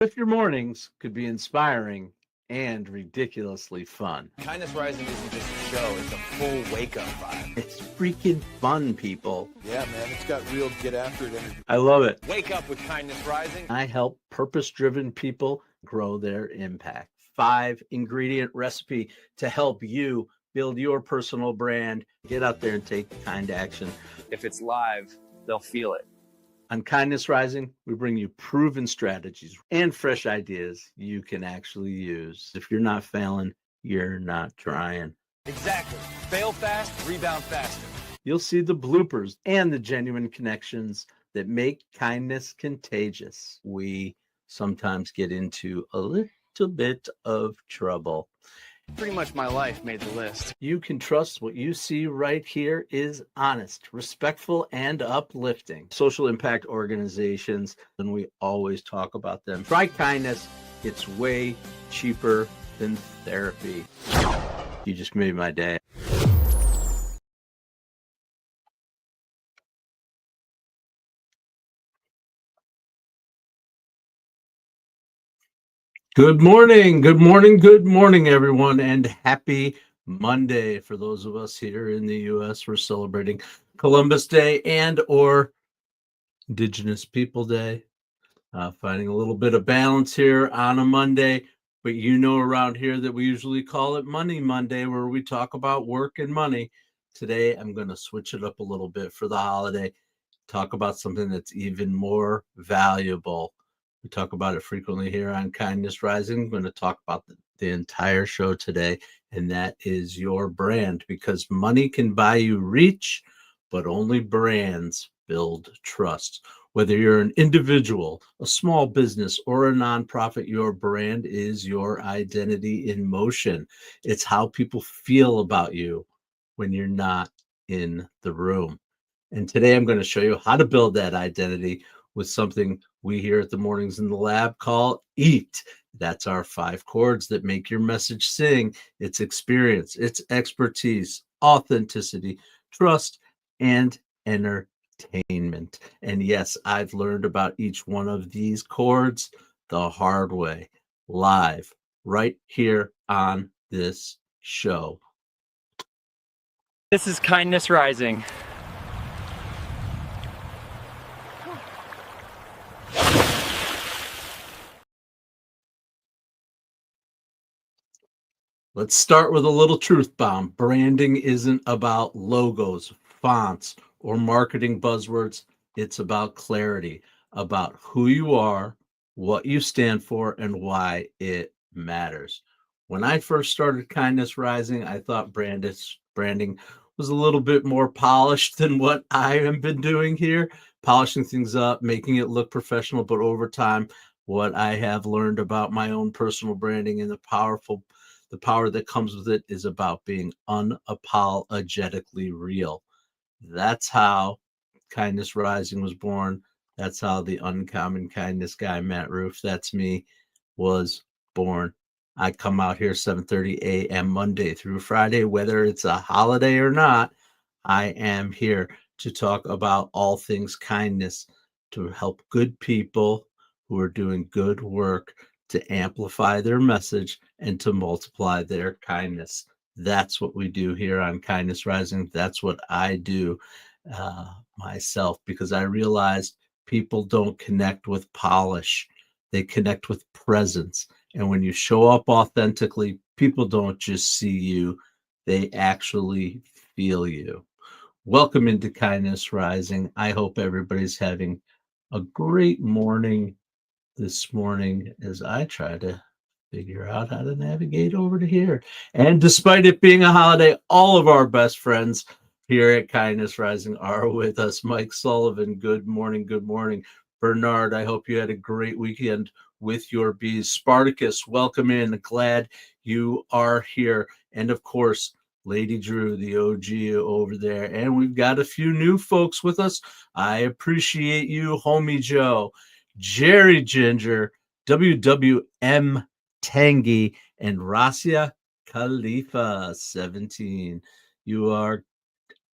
If your mornings could be inspiring and ridiculously fun. Kindness Rising isn't just a show, it's a full wake-up vibe. It's freaking fun, people. Yeah, man, it's got real get after it energy. I love it. Wake up with Kindness Rising. I help purpose-driven people grow their impact. 5-ingredient recipe to help you build your personal brand. Get out there and take kind action. If it's live, they'll feel it. On Kindness Rising, we bring you proven strategies and fresh ideas you can actually use. If you're not failing, you're not trying. Exactly. Fail fast, rebound faster. You'll see the bloopers and the genuine connections that make kindness contagious. We sometimes get into a little bit of trouble. Pretty much my life made the list. You can trust what you see right here is honest, respectful, and uplifting. Social impact organizations, and we always talk about them. Try kindness. It's way cheaper than therapy. You just made my day. Good morning, everyone, and happy Monday. For those of us here in the U.S., we're celebrating Columbus Day and or Indigenous People Day. Finding a little bit of balance here on a Monday, but you know around here that we usually call it Money Monday, where we talk about work and money. Today, I'm going to switch it up a little bit for the holiday, talk about something that's even more valuable. We talk about it frequently here on Kindness Rising. I'm going to talk about the entire show today, and that is your brand, because money can buy you reach, but only brands build trust. Whether you're an individual, a small business, or a nonprofit, your brand is your identity in motion. It's how people feel about you when you're not in the room. And today I'm going to show you how to build that identity with something we here at the Mornings in the Lab call EEATE. That's our 5 chords that make your message sing. It's experience, it's expertise, authenticity, trust, and entertainment. And yes, I've learned about each one of these chords the hard way, live, right here on this show. This is Kindness Rising. Let's start with a little truth bomb. Branding isn't about logos, fonts, or marketing buzzwords. It's about clarity, about who you are, what you stand for, and why it matters. When I first started Kindness Rising, I thought branding was a little bit more polished than what I have been doing here, polishing things up, making it look professional. But over time, what I have learned about my own personal branding and the power that comes with it is about being unapologetically real. That's how Kindness Rising was born. That's how the uncommon kindness guy, Matt Roof, that's me, was born. I come out here 7:30 a.m. Monday through Friday, whether it's a holiday or not. I am here to talk about all things kindness, to help good people who are doing good work to amplify their message and to multiply their kindness. That's what we do here on Kindness Rising. That's what I do myself, because I realized people don't connect with polish. They connect with presence. And when you show up authentically, people don't just see you, they actually feel you. Welcome into Kindness Rising. I hope everybody's having a great morning this morning as I try to figure out how to navigate over to here. And despite it being a holiday, all of our best friends here at Kindness Rising are with us. Mike Sullivan, good morning. Good morning. Bernard, I hope you had a great weekend with your bees. Spartacus, welcome in. Glad you are here. And of course, Lady Drew, the OG over there. And we've got a few new folks with us. I appreciate you, Homie Joe, Jerry Ginger, WWM Tangy, and Rasia Khalifa 17. You are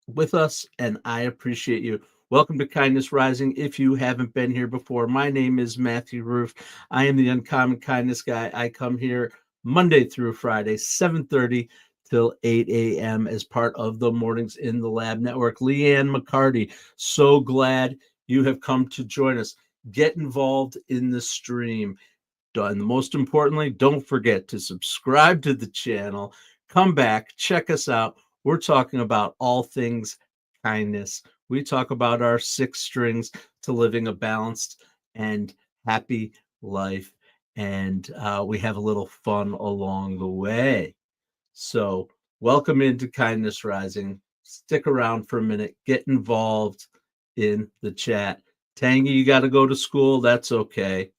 with us, and I appreciate you. Welcome to Kindness Rising. If you haven't been here before, my name is Matthew Roof. I am the Uncommon Kindness Guy. I come here Monday through Friday, 7:30 till 8 a.m. as part of the Mornings in the Lab Network. Leanne McCarty, so glad you have come to join us. Get involved in the stream. And most importantly, don't forget to subscribe to the channel. Come back, check us out. We're talking about all things kindness. We talk about our 6 strings to living a balanced and happy life. And we have a little fun along the way. So, welcome into Kindness Rising. Stick around for a minute. Get involved in the chat. Tangy, you got to go to school. That's okay.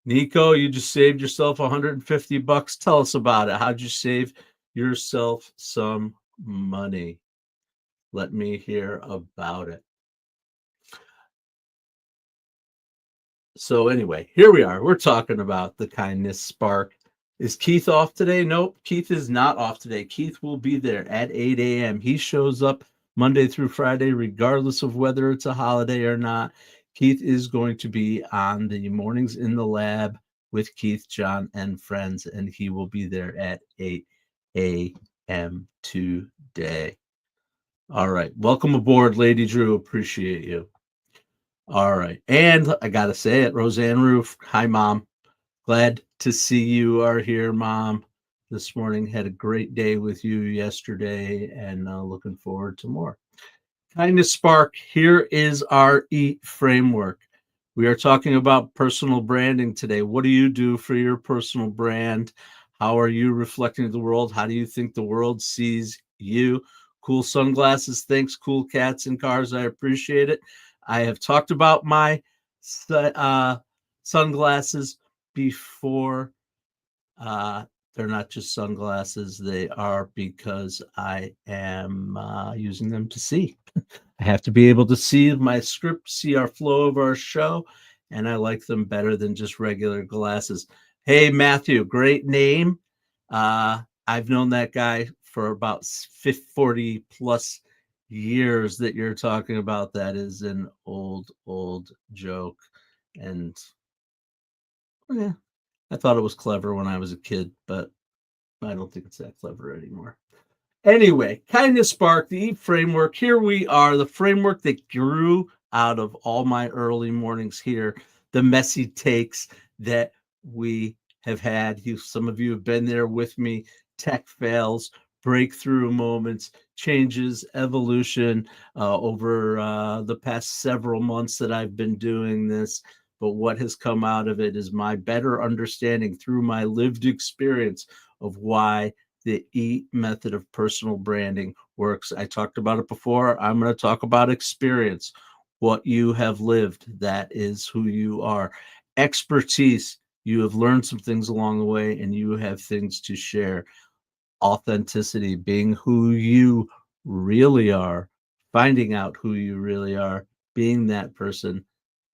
Nico, you just saved yourself $150. Tell us about it. How'd you save yourself some money? Let me hear about it. So anyway, here we are. We're talking about the kindness spark. Is Keith off today? Nope, Keith is not off today. Keith will be there at 8 a.m. He shows up Monday through Friday, regardless of whether it's a holiday or not. Keith is going to be on the Mornings in the Lab with Keith, John, and friends, and he will be there at 8 a.m. today. All right. Welcome aboard, Lady Drew. Appreciate you. All right. And I got to say it, Roseanne Roof. Hi, Mom. Glad to see you are here, Mom, this morning. Had a great day with you yesterday and looking forward to more. Kindness Spark, here is our EEATE Framework. We are talking about personal branding today. What do you do for your personal brand? How are you reflecting the world? How do you think the world sees you? Cool sunglasses. Thanks, cool cats and cars. I appreciate it. I have talked about my sunglasses before. They're not just sunglasses. They are because I am using them to see. I have to be able to see my script, see our flow of our show, and I like them better than just regular glasses. Hey, Matthew, great name. I've known that guy for about 40 plus years that you're talking about. That is an old joke. And yeah, I thought it was clever when I was a kid, but I don't think it's that clever anymore. Anyway, Kindness Spark, the EEATE Framework. Here we are, the framework that grew out of all my early mornings here, the messy takes that we have had. Some of you have been there with me. Tech fails, breakthrough moments, changes, evolution over the past several months that I've been doing this. But what has come out of it is my better understanding through my lived experience of why the EEATE method of personal branding works. I talked about it before. I'm going to talk about experience. What you have lived, that is who you are. Expertise, you have learned some things along the way and you have things to share. Authenticity, being who you really are, finding out who you really are, being that person,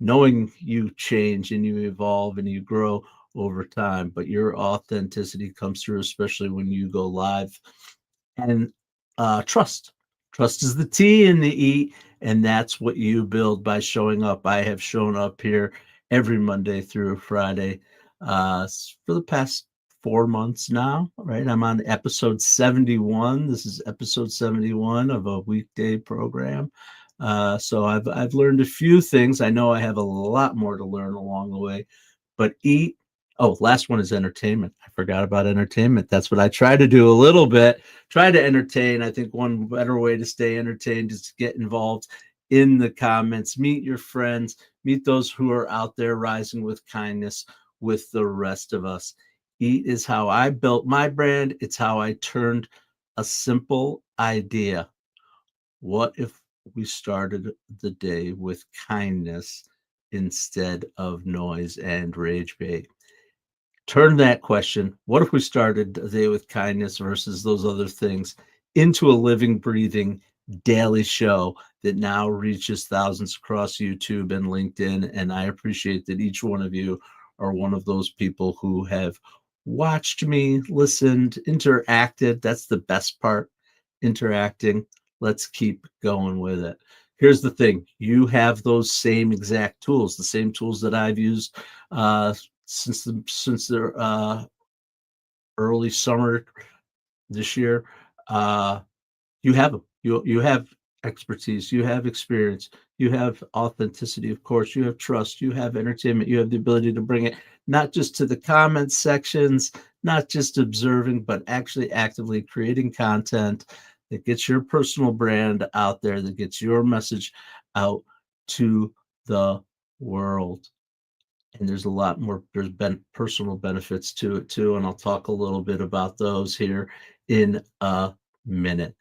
knowing you change and you evolve and you grow over time, but your authenticity comes through, especially when you go live. And trust. Trust is the T in the E, and that's what you build by showing up. I have shown up here every Monday through Friday for the past 4 months now, right? I'm on episode 71. This is episode 71 of a weekday program. So I've learned a few things. I know I have a lot more to learn along the way, but EEATE. Oh, last one is entertainment. I forgot about entertainment. That's what I try to do a little bit. Try to entertain. I think one better way to stay entertained is to get involved in the comments, meet your friends, meet those who are out there rising with kindness with the rest of us. EEATE is how I built my brand. It's how I turned a simple idea. What if we started the day with kindness instead of noise and rage bait? Turn that question, what if we started the day with kindness versus those other things, into a living, breathing daily show that now reaches thousands across YouTube and LinkedIn. And I appreciate that each one of you are one of those people who have watched me, listened, interacted. That's the best part, interacting. Let's keep going with it. Here's the thing. You have those same exact tools, the same tools that I've used since the early summer this year. You have them. You have expertise. You have experience. You have authenticity, of course. You have trust. You have entertainment. You have the ability to bring it not just to the comment sections, not just observing, but actually actively creating content that gets your personal brand out there, that gets your message out to the world. And there's a lot more, there's been personal benefits to it too. And I'll talk a little bit about those here in a minute.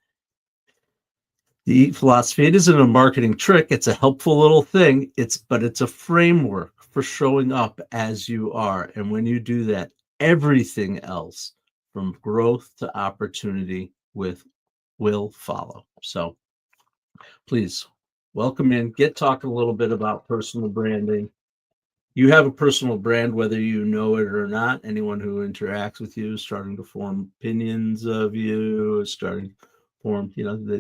The EAT philosophy, it isn't a marketing trick. It's a helpful little thing. But it's a framework for showing up as you are. And when you do that, everything else from growth to opportunity will follow. So please welcome in, get talking a little bit about personal branding. You have a personal brand, whether you know it or not. Anyone who interacts with you is starting to form opinions of you, is starting to form,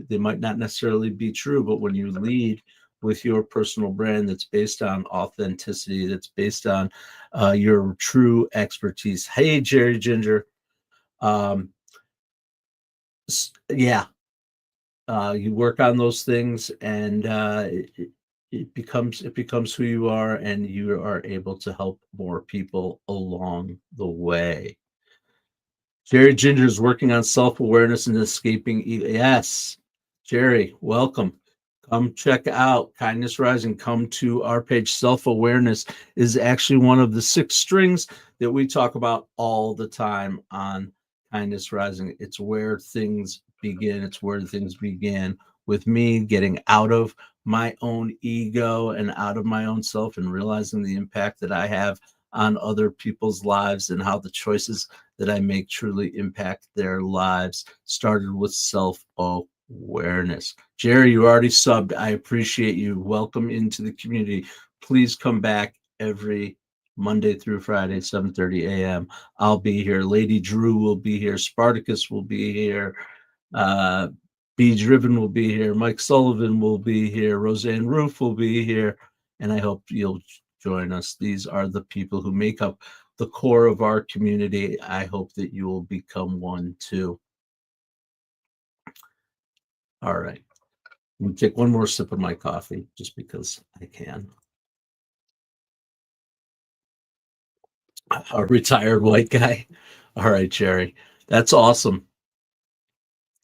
they might not necessarily be true, but when you lead with your personal brand that's based on authenticity, that's based on your true expertise. Hey, Jerry Ginger. Yeah, you work on those things, and it becomes who you are, and you are able to help more people along the way. Jerry Ginger is working on self-awareness and escaping. Yes, Jerry, welcome. Come check out Kindness Rising. Come to our page. Self-awareness is actually one of the 6 strings that we talk about all the time on Kindness Rising. It's where things begin. It's where things began with me getting out of my own ego and out of my own self and realizing the impact that I have on other people's lives and how the choices that I make truly impact their lives. Started with self-awareness. Jerry, you already subbed. I appreciate you. Welcome into the community. Please come back every Monday through Friday, 7:30 a.m. I'll be here. Lady Drew will be here. Spartacus will be here. B Driven will be here. Mike Sullivan will be here. Roseanne Roof will be here. And I hope you'll join us. These are the people who make up the core of our community. I hope that you will become one too. All right. I'm going to take one more sip of my coffee just because I can. A retired white guy. All right, Jerry. That's awesome.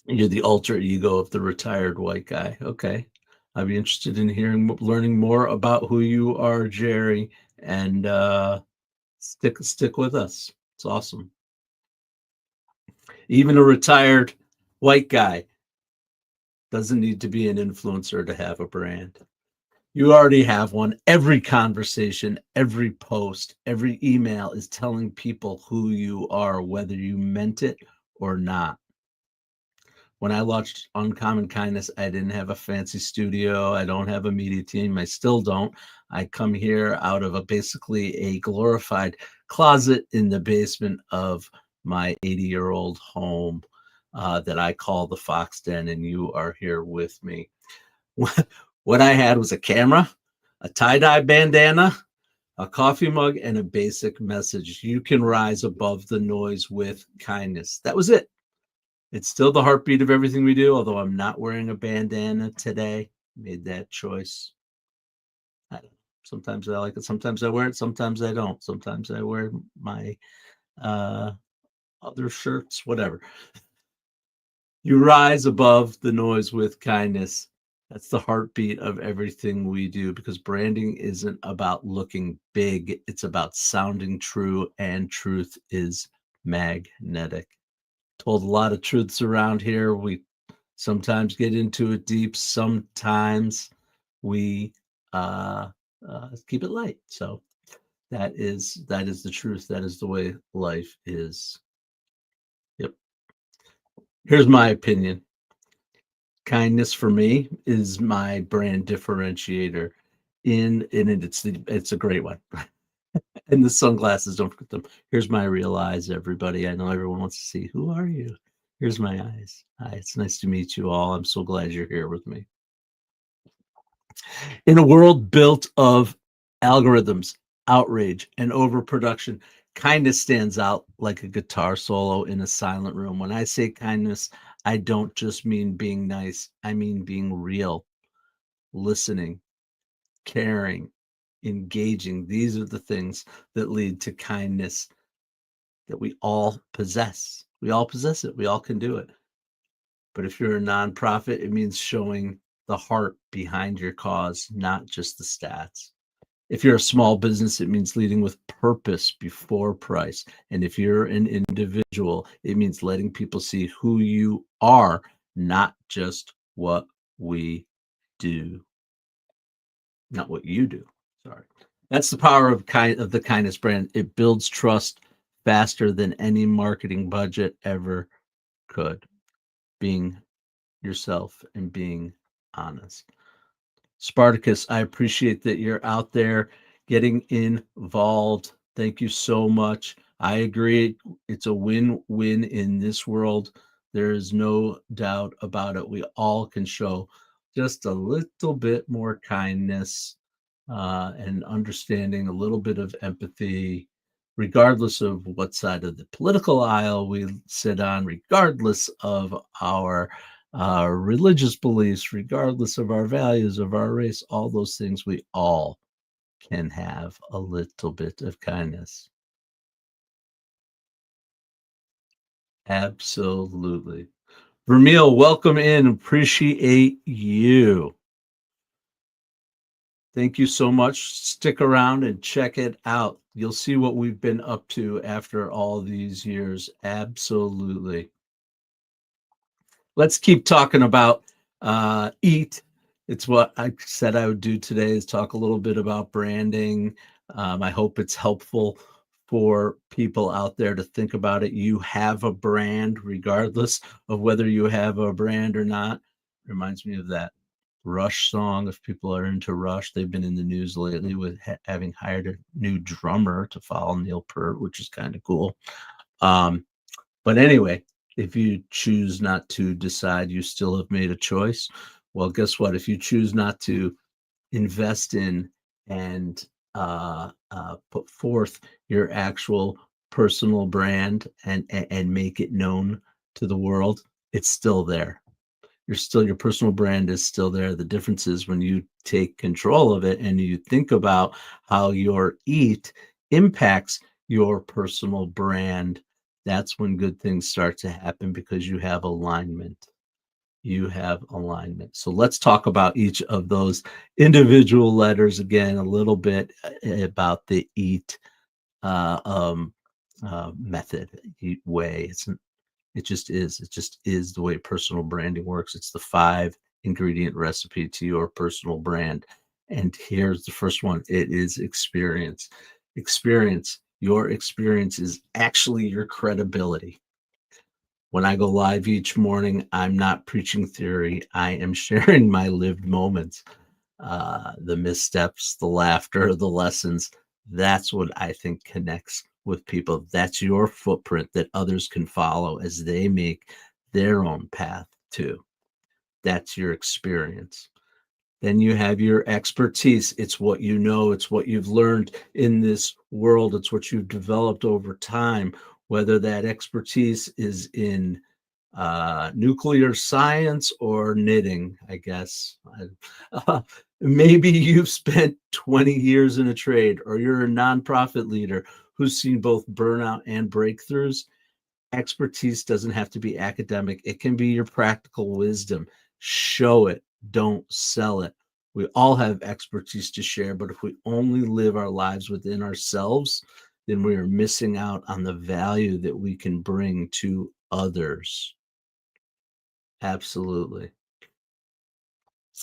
You're the alter ego of the retired white guy. Okay. I'd be interested in learning more about who you are, Jerry, and stick with us. It's awesome. Even a retired white guy doesn't need to be an influencer to have a brand. You already have one. Every conversation, every post, every email is telling people who you are, whether you meant it or not. When I launched Uncommon Kindness, I didn't have a fancy studio. I don't have a media team. I still don't. I come here out of basically a glorified closet in the basement of my 80-year-old home that I call the Fox Den, and you are here with me. What I had was a camera, a tie-dye bandana, a coffee mug, and a basic message. You can rise above the noise with kindness. That was it. It's still the heartbeat of everything we do, although I'm not wearing a bandana today. Made that choice. Sometimes I like it. Sometimes I wear it. Sometimes I don't. Sometimes I wear my other shirts, whatever. You rise above the noise with kindness. That's the heartbeat of everything we do, because branding isn't about looking big. It's about sounding true, and truth is magnetic. Told a lot of truths around here. We sometimes get into it deep. Sometimes we keep it light. So that is the truth. That is the way life is. Yep. Here's my opinion. Kindness for me is my brand differentiator. It's a great one. And the sunglasses, don't forget them. Here's my real eyes, everybody. I know everyone wants to see, who are you? Here's my eyes. Hi, it's nice to meet you all. I'm so glad you're here with me. In a world built of algorithms, outrage, and overproduction, kindness stands out like a guitar solo in a silent room. When I say kindness, I don't just mean being nice, I mean being real, listening, caring, engaging. These are the things that lead to kindness that we all possess. We all possess it, we all can do it. But if you're a nonprofit, it means showing the heart behind your cause, not just the stats. If you're a small business, it means leading with purpose before price. And if you're an individual, it means letting people see who you are, not just what we do. Not what you do. Sorry. That's the power of the kindness brand. It builds trust faster than any marketing budget ever could. Being yourself and being honest. Spartacus, I appreciate that you're out there getting involved. Thank you so much. I agree. It's a win-win in this world. There is no doubt about it. We all can show just a little bit more kindness and understanding, a little bit of empathy, regardless of what side of the political aisle we sit on, regardless of our religious beliefs, regardless of our values, of our race, all those things, we all can have a little bit of kindness. Absolutely. Vermeil, welcome in. Appreciate you. Thank you so much. Stick around and check it out. You'll see what we've been up to after all these years. Absolutely. Let's keep talking about EATE. It's what I said I would do today, is talk a little bit about branding. I hope it's helpful for people out there to think about it. You have a brand, regardless of whether you have a brand or not. Reminds me of that Rush song. If people are into Rush, they've been in the news lately with having hired a new drummer to follow Neil Peart, which is kind of cool. But anyway, if you choose not to decide, you still have made a choice. Well, guess what? If you choose not to invest in and put forth your actual personal brand and make it known to the world, it's still there. Your personal brand is still there. The difference is when you take control of it and you think about how your EAT impacts your personal brand. That's when good things start to happen, because you have alignment. You have alignment. So let's talk about each of those individual letters again, a little bit about the EAT method, EAT way. It just is. It just is the way personal branding works. It's the 5-ingredient recipe to your personal brand. And here's the first one. It is experience. Experience. Your experience is actually your credibility. When I go live each morning, I'm not preaching theory. I am sharing my lived moments, the missteps, the laughter, the lessons. That's what I think connects with people. That's your footprint that others can follow as they make their own path too. That's your experience. Then you have your expertise. It's what you know, it's what you've learned in this world, it's what you've developed over time, whether that expertise is in nuclear science or knitting, I guess. Maybe you've spent 20 years in a trade, or you're a nonprofit leader who's seen both burnout and breakthroughs. Expertise doesn't have to be academic. It can be your practical wisdom. Show it, don't sell it. We all have expertise to share, but if we only live our lives within ourselves, then we are missing out on the value that we can bring to others. Absolutely.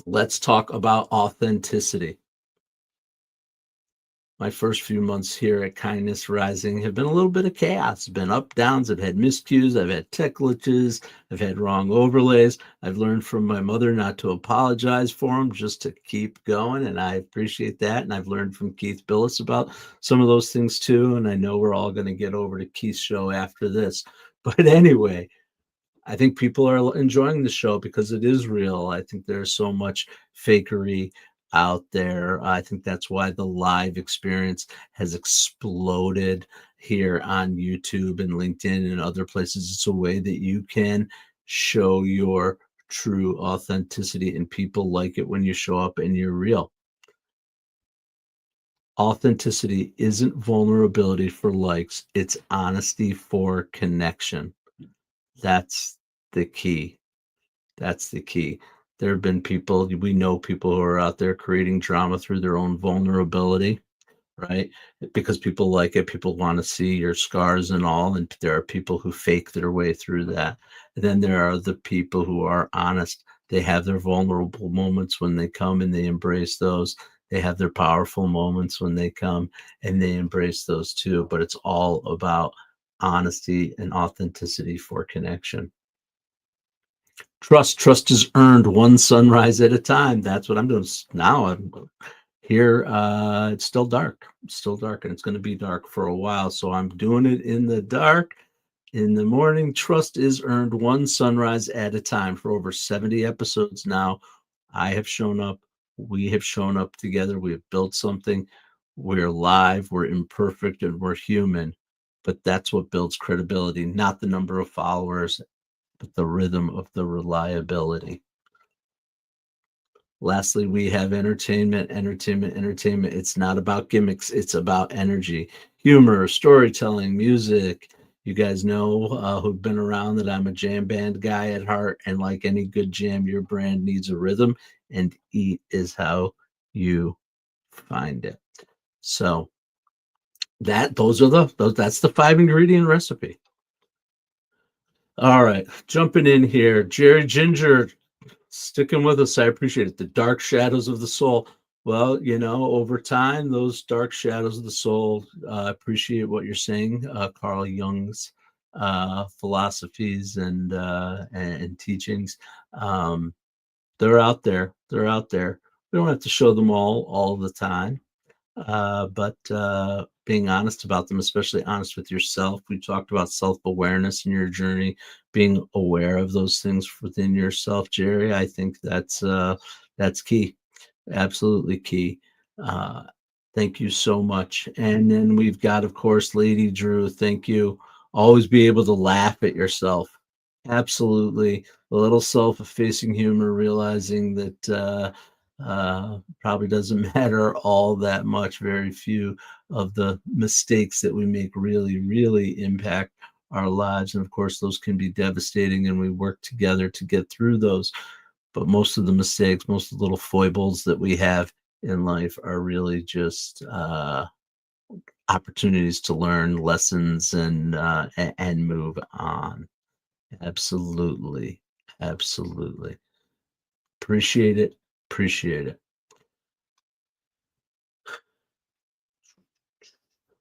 Let's talk about authenticity. My first few months here at Kindness Rising have been a little bit of chaos. It's been up, downs. I've had miscues. I've had tech glitches. I've had wrong overlays. I've learned from my mother not to apologize for them, just to keep going. And I appreciate that. And I've learned from Keith Billis about some of those things too. And I know we're all going to get over to Keith's show after this. But anyway, I think people are enjoying the show because it is real. I think there's so much fakery out there. I think that's why the live experience has exploded here on YouTube and LinkedIn and other places. It's a way that you can show your true authenticity, and people like it when you show up and you're real. Authenticity isn't vulnerability for likes, it's honesty for connection. That's the key. That's the key. There have been people, we know people who are out there creating drama through their own vulnerability, right? Because people like it. People want to see your scars and all. And there are people who fake their way through that. And then there are the people who are honest. They have their vulnerable moments when they come and they embrace those. They have their powerful moments when they come and they embrace those too. But it's all about honesty and authenticity for connection. Trust is earned one sunrise at a time. That's what I'm doing now. I'm here. It's still dark. It's still dark, and it's going to be dark for a while. So I'm doing it in the dark. In the morning, trust is earned one sunrise at a time. For over 70 episodes now, I have shown up. We have shown up together. We have built something. We're live. We're imperfect, and we're human. But that's what builds credibility, not the number of followers, but the rhythm of the reliability. Lastly, we have entertainment. It's not about gimmicks. It's about energy, humor, storytelling, music. You guys know who've been around that I'm a jam band guy at heart. And like any good jam, your brand needs a rhythm, and EATE is how you find it. So that's the 5-ingredient recipe. All right, jumping in here, Jerry Ginger, sticking with us. I appreciate it. The dark shadows of the soul. Well, over time, those dark shadows of the soul, appreciate what you're saying. Carl Jung's philosophies and teachings. They're out there. They're out there. We don't have to show them all the time. But being honest about them, especially honest with yourself. We talked about self-awareness in your journey, being aware of those things within yourself, Jerry. I think that's key, absolutely key. Thank you so much. And then we've got, of course, Lady Drew. Thank you. Always be able to laugh at yourself. Absolutely. A little self-effacing humor, realizing that probably doesn't matter all that much. Very few of the mistakes that we make really impact our lives. And of course, those can be devastating, and we work together to get through those. But most of the mistakes, most of the little foibles that we have in life are really just opportunities to learn lessons and move on. Absolutely. Appreciate it.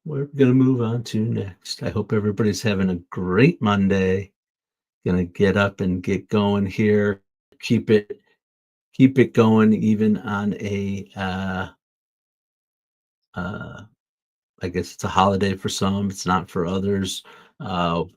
We're going to move on to next. I hope everybody's having a great Monday. Going to get up and get going here. Keep it going, even on a I guess it's a holiday for some. It's not for others.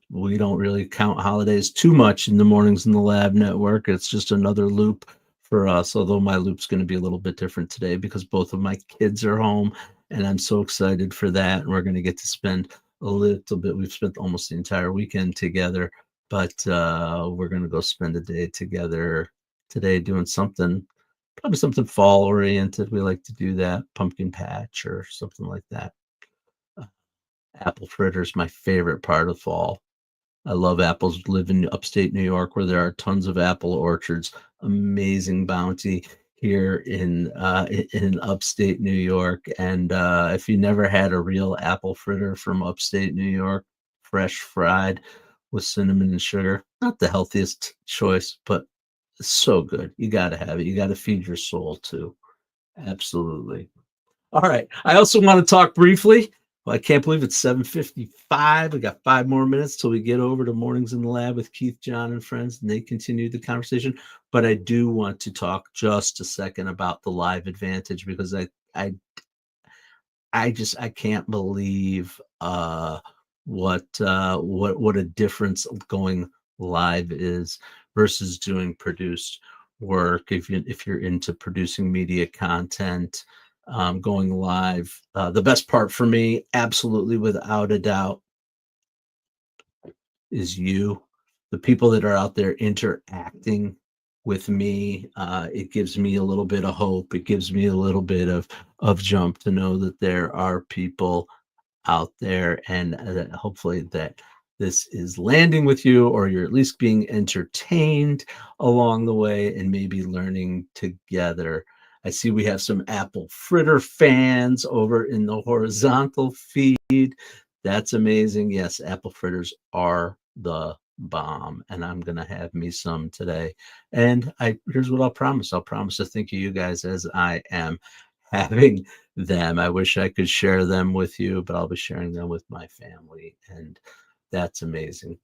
We don't really count holidays too much in the Mornings in the Lab network. It's just another loop for us, although my loop's going to be a little bit different today because both of my kids are home, and I'm so excited for that. And we're going to get to spend a little bit. We've spent almost the entire weekend together, but we're going to go spend a day together today doing something, probably something fall oriented. We like to do that, pumpkin patch or something like that. Apple fritter is my favorite part of fall. I love apples. Live in upstate New York, where there are tons of apple orchards. Amazing bounty here in upstate New York. And if you never had a real apple fritter from upstate New York, fresh fried with cinnamon and sugar, not the healthiest choice, but it's so good. You got to have it. You got to feed your soul too. Absolutely. All right. I also want to talk briefly. Well, I can't believe it's 7:55. We got 5 more minutes till we get over to Mornings in the Lab with Keith, John, and friends, and they continue the conversation. But I do want to talk just a second about the live advantage, because I can't believe what a difference going live is versus doing produced. work, if you're into producing media content, going live, the best part for me, absolutely without a doubt, is you, the people that are out there interacting with me. It gives me a little bit of hope. It gives me a little bit of jump to know that there are people out there, and that hopefully that this is landing with you, or you're at least being entertained along the way and maybe learning together. I see we have some apple fritter fans over in the horizontal feed. That's amazing. Yes, apple fritters are the bomb, and I'm gonna have me some today. And here's what I'll promise. I'll promise to think of you guys as I am having them. I wish I could share them with you, but I'll be sharing them with my family, and that's amazing.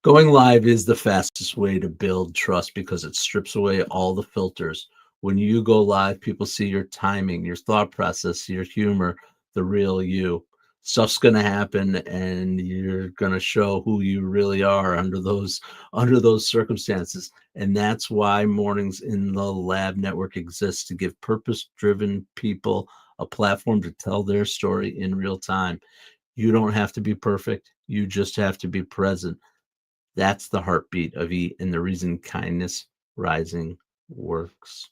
Going live is the fastest way to build trust because it strips away all the filters. When you go live, people see your timing, your thought process, your humor, the real you. Stuff's going to happen, and you're going to show who you really are under those circumstances. And that's why Mornings in the Lab Network exists, to give purpose-driven people a platform to tell their story in real time. You don't have to be perfect. You just have to be present. That's the heartbeat of EATE, and the reason Kindness Rising works.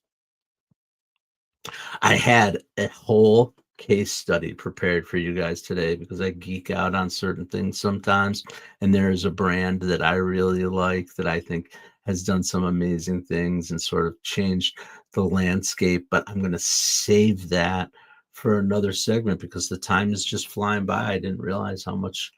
I had a whole case study prepared for you guys today because I geek out on certain things sometimes. And there's a brand that I really like that I think has done some amazing things and sort of changed the landscape. But I'm going to save that for another segment because the time is just flying by. I didn't realize how much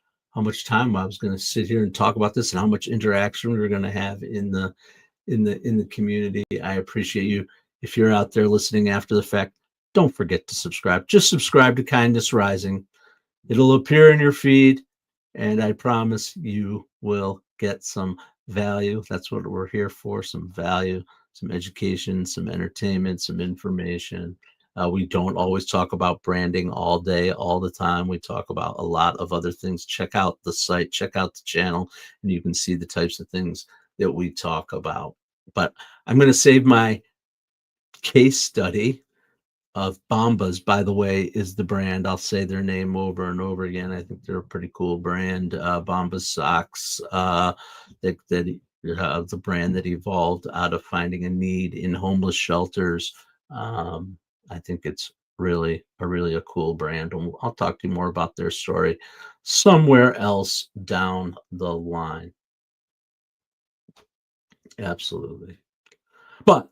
time I was going to sit here and talk about this, and how much interaction we were going to have in the community. I appreciate you. If you're out there listening after the fact, don't forget to subscribe. Just subscribe to Kindness Rising. It'll appear in your feed, and I promise you will get some value. That's what we're here for, some value, some education, some entertainment, some information. We don't always talk about branding all day, all the time. We talk about a lot of other things. Check out the site, check out the channel, and you can see the types of things that we talk about. But I'm going to save my case study of Bombas, by the way, is the brand. I'll say their name over and over again. I think they're a pretty cool brand. Bombas socks, the brand that evolved out of finding a need in homeless shelters. I think it's really a cool brand. And I'll talk to you more about their story somewhere else down the line. Absolutely. But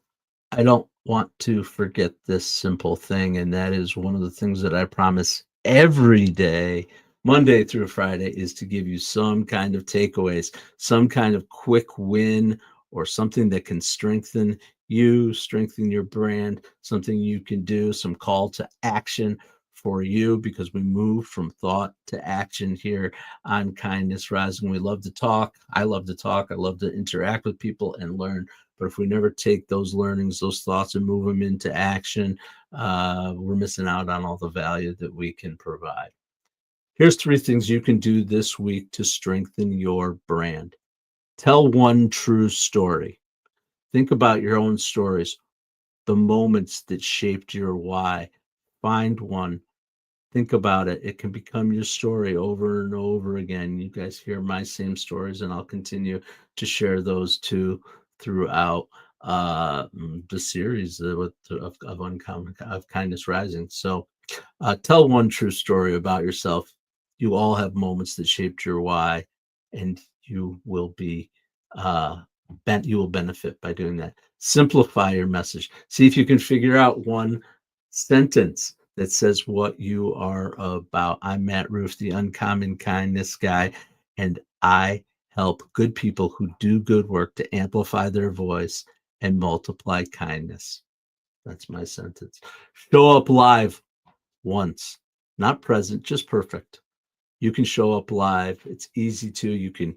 I don't want to forget this simple thing, and that is one of the things that I promise every day, Monday through Friday, is to give you some kind of takeaways, some kind of quick win, or something that can strengthen you, strengthen your brand, something you can do, some call to action for you, because we move from thought to action here on Kindness Rising. We love to talk. I love to talk. I love to interact with people and learn. But if we never take those learnings, those thoughts, and move them into action, we're missing out on all the value that we can provide. Here's 3 things you can do this week to strengthen your brand. Tell one true story. Think about your own stories, the moments that shaped your why. Find one. Think about it. It can become your story over and over again. You guys hear my same stories, and I'll continue to share those too throughout the series of Kindness Rising. So tell one true story about yourself. You all have moments that shaped your why, and you will benefit by doing that. Simplify your message. See if you can figure out one sentence that says what you are about. I'm Matt Roof, the Uncommon Kindness Guy, and I help good people who do good work to amplify their voice and multiply kindness. That's my sentence. Show up live once, not present, just perfect. You can show up live. It's easy to. You can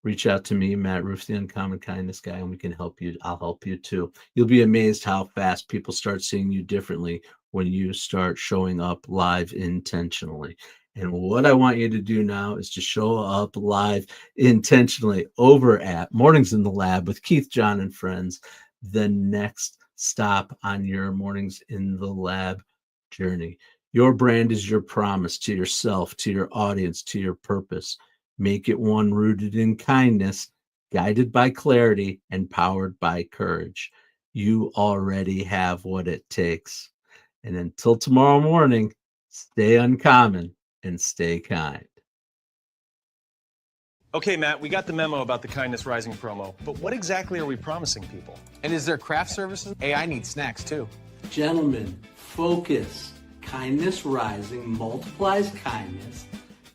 reach out to me, Matt Roof, the Uncommon Kindness Guy, and we can help you. I'll help you too. You'll be amazed how fast people start seeing you differently when you start showing up live intentionally. And what I want you to do now is to show up live intentionally over at Mornings in the Lab with Keith, John, and friends, the next stop on your Mornings in the Lab journey. Your brand is your promise to yourself, to your audience, to your purpose. Make it one rooted in kindness, guided by clarity, and powered by courage. You already have what it takes. And until tomorrow morning, stay uncommon and stay kind. Okay, Matt, we got the memo about the Kindness Rising promo, but what exactly are we promising people? And is there craft services? Hey, I need snacks too. Gentlemen, focus. Kindness Rising multiplies kindness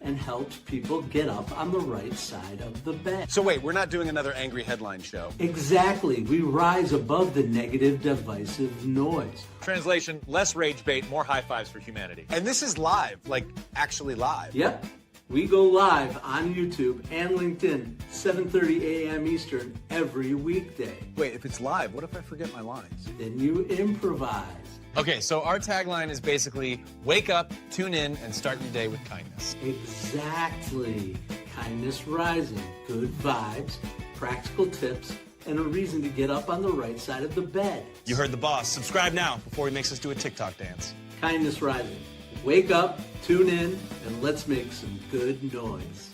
and helps people get up on the right side of the bed. So wait, we're not doing another angry headline show. Exactly. We rise above the negative, divisive noise. Translation, less rage bait, more high fives for humanity. And this is live, like actually live. Yep. We go live on YouTube and LinkedIn, 7:30 a.m. Eastern every weekday. Wait, if it's live, what if I forget my lines? Then you improvise. Okay, so our tagline is basically wake up, tune in, and start your day with kindness. Exactly. Kindness Rising. Good vibes, practical tips, and a reason to get up on the right side of the bed. You heard the boss. Subscribe now before he makes us do a TikTok dance. Kindness Rising. Wake up, tune in, and let's make some good noise.